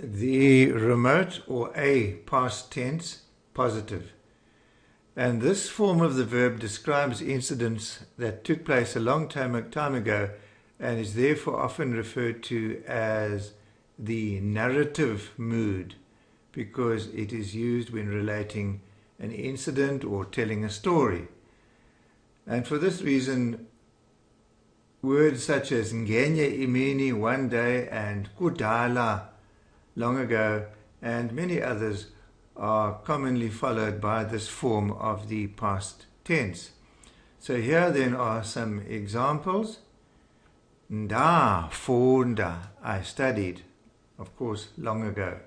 the remote or a past tense positive. And this form of the verb describes incidents that took place a long time ago and is therefore often referred to as the narrative mood, because it is used when relating an incident or telling a story. And for this reason, words such as ngenye imini, one day, and kudala, long ago, and many others are commonly followed by this form of the past tense. So here then are some examples. Nda funda, I studied, of course, long ago.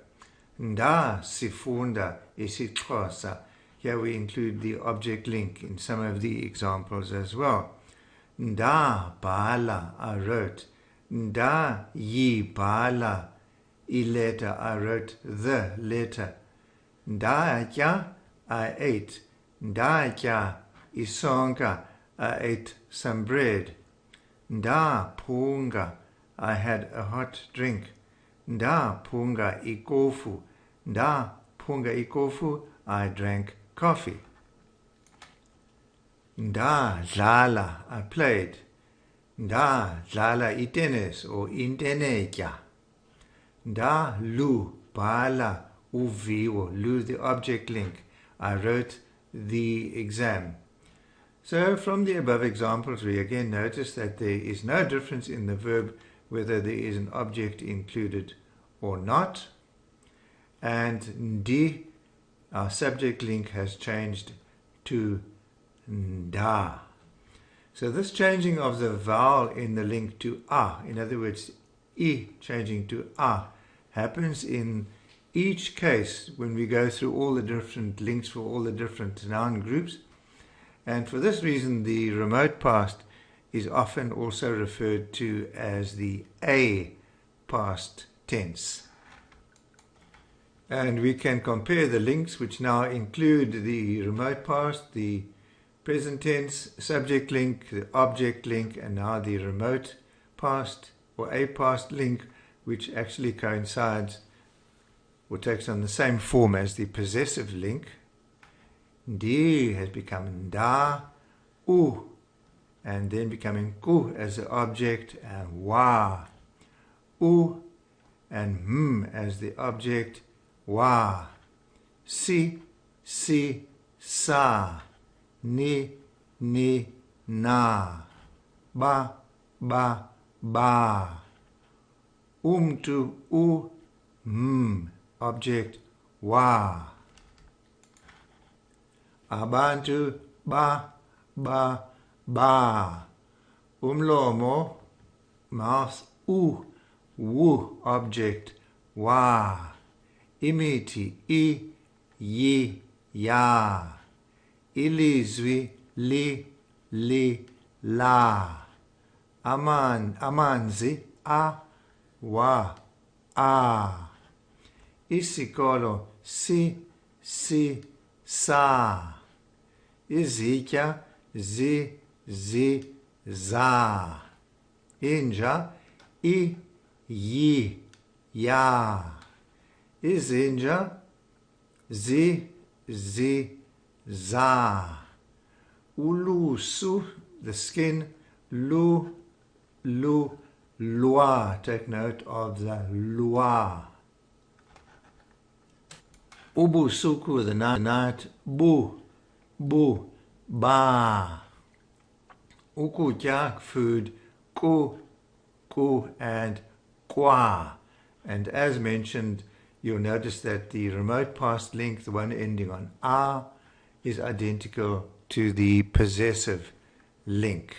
Nda sifunda, IsiXhosa. Here we include the object link in some of the examples as well. Nda bhala, I wrote. Nda yibhala, letter, I wrote the letter. Ndatya, I ate. Ndatya isonka, I ate some bread. Ndaphunga, I had a hot drink. Ndaphunga ikofu. Ndaphunga ikofu, I drank coffee. Ndadlala, I played. Ndadlala itennis or intenetya. Ndalubhala uviwo, lu the object link, I wrote the exam. So from the above examples we again notice that there is no difference in the verb whether there is an object included or not. And ndi, our subject link, has changed to nda. So this changing of the vowel in the link to a, in other words, I changing to a, happens in each case when we go through all the different links for all the different noun groups. And for this reason, the remote past is often also referred to as the a past tense. And we can compare the links, which now include the remote past, the present tense, subject link, the object link, and now the remote past or a past link, which actually coincides or takes on the same form as the possessive link. Ndi has become nda, u, and then becoming ku as the object, and wa, u, and as the object, wa, si, sa, ni, na, ba, to, u, object, wa. Abantu, ba. Umlomo, mouth, wu, object, wa. Imiti, ya. Ilizwi, la. Amanzi, wa, Isikolo, sa. Izitya, za. Inja, ya. Izinja, za. Ulusu, the skin, lua. Take note of the lua. Ubusuku, the night, ba. Ukutya, food, ku, and kwa. And as mentioned, you'll notice that the remote past link, the one ending on a, is identical to the possessive link.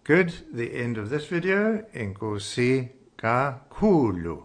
Good. The end of this video. Enkosi kakhulu.